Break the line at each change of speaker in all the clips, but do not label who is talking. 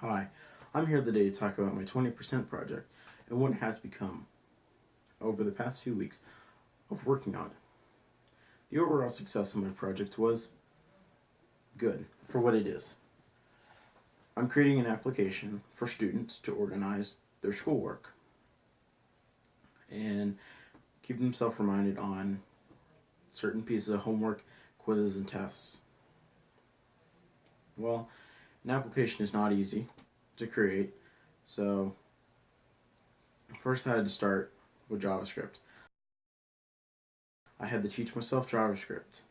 Hi, I'm here today to talk about my 20% project and what it has become over the past few weeks of working on it. The overall success of my project was good for what it is. I'm creating an application for students to organize their schoolwork and keep themselves reminded on certain pieces of homework, quizzes, and tests. Well, an application is not easy to create, so first I had to start with JavaScript. I had to teach myself JavaScript.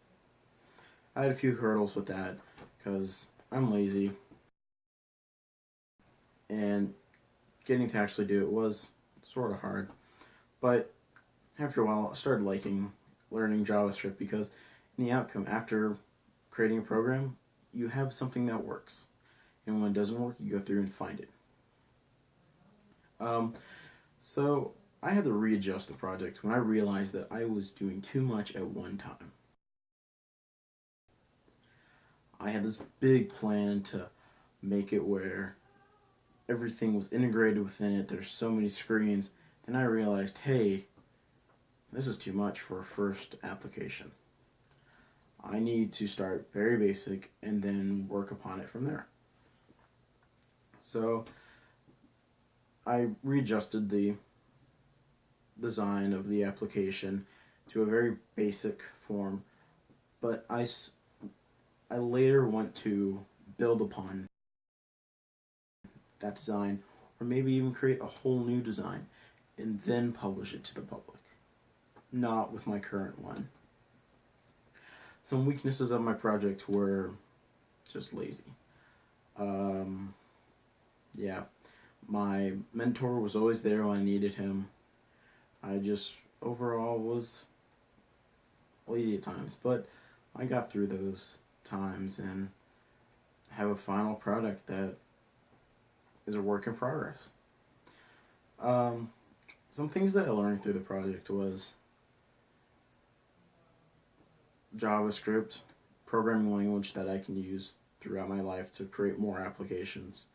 I had a few hurdles with that because I'm lazy and getting to actually do it was sort of hard. But after a while, I started liking learning JavaScript because in the outcome, after creating a program, you have something that works. And when it doesn't work, you go through and find it. Um, so I had to readjust the project when I realized that I was doing too much at one time. I had this big plan to make it where everything was integrated within it. There's so many screens. And I realized, hey, this is too much for a first application. I need to start very basic and then work upon it from there. So I readjusted the design of the application to a very basic form, but I later want to build upon that design or maybe even create a whole new design and then publish it to the public, not with my current one. Some weaknesses of my project were just lazy. Um, yeah, my mentor was always there when I needed him. I just overall was lazy at times, but I got through those times and have a final product that is a work in progress. Um, some things that I learned through the project was JavaScript, programming language that I can use throughout my life to create more applications.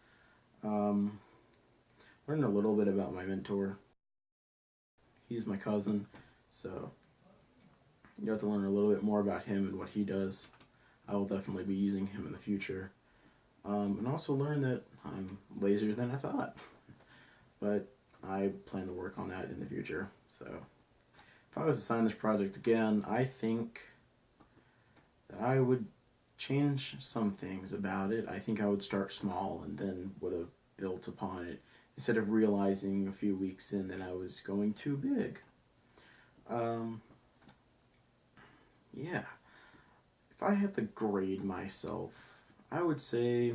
Um, Learned a little bit about my mentor. He's my cousin, so you have to learn a little bit more about him and what he does. I will definitely be using him in the future. And also learn that I'm lazier than I thought. But I plan to work on that in the future. So if I was to sign this project again, I think that I would change some things about it. I think I would start small and then would have built upon it instead of realizing a few weeks in that I was going too big. Um, yeah, if I had to grade myself, I would say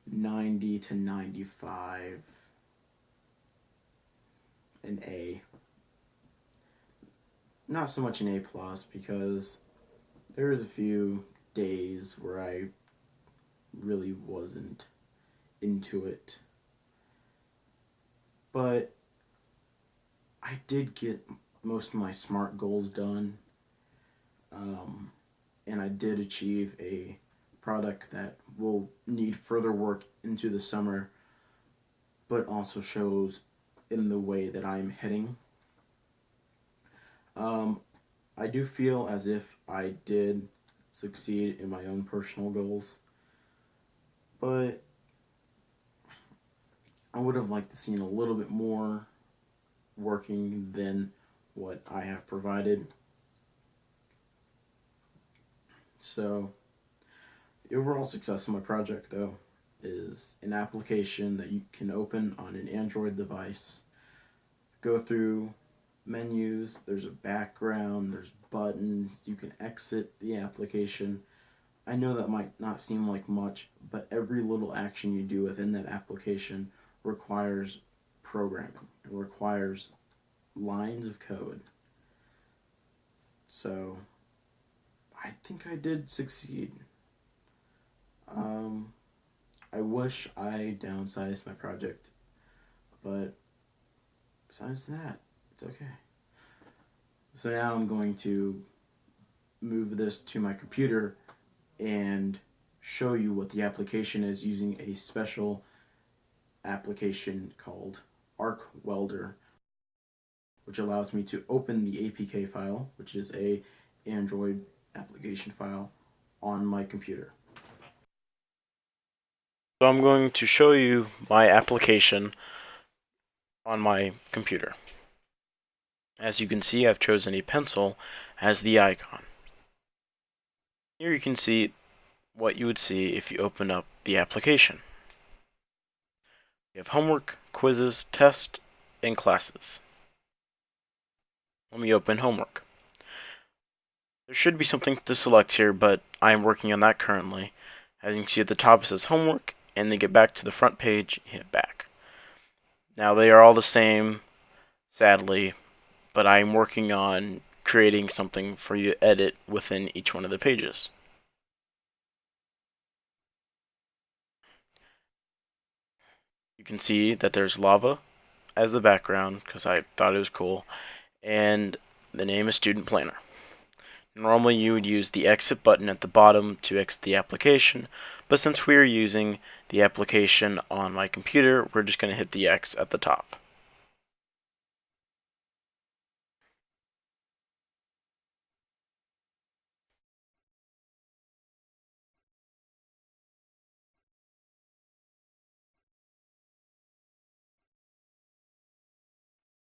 90 to 95, an A. Not so much an A plus because there was a few days where I really wasn't into it. But I did get most of my SMART goals done. Um, and I did achieve a product that will need further work into the summer, but also shows in the way that I'm heading. Um, I do feel as if I did succeed in my own personal goals, but I would have liked to seen a little bit more working than what I have provided. So the overall success of my project, though, is an application that you can open on an Android device, go through menus, there's a background, there's buttons, you can exit the application. I know that might not seem like much, but every little action you do within that application requires programming. It requires lines of code. So I think I did succeed. Um, I wish I downsized my project, but besides that, it's okay. So now I'm going to move this to my computer and show you what the application is using a special application called ArcWelder, which allows me to open the APK file, which is a Android application file, on my computer. So I'm going to show you my application on my computer. As you can see, I've chosen a pencil as the icon. Here you can see what you would see if you open up the application. We have homework, quizzes, tests, and classes. Let me open homework. There should be something to select here, but I am working on that currently. As you can see at the top, it says homework, and then get back to the front page, hit back. Now they are all the same, sadly, but I'm working on creating something for you to edit within each one of the pages. You can see that there's lava as the background because I thought it was cool, and the name is Student Planner. Normally you would use the exit button at the bottom to exit the application, but since we are using the application on my computer, we're just going to hit the X at the top.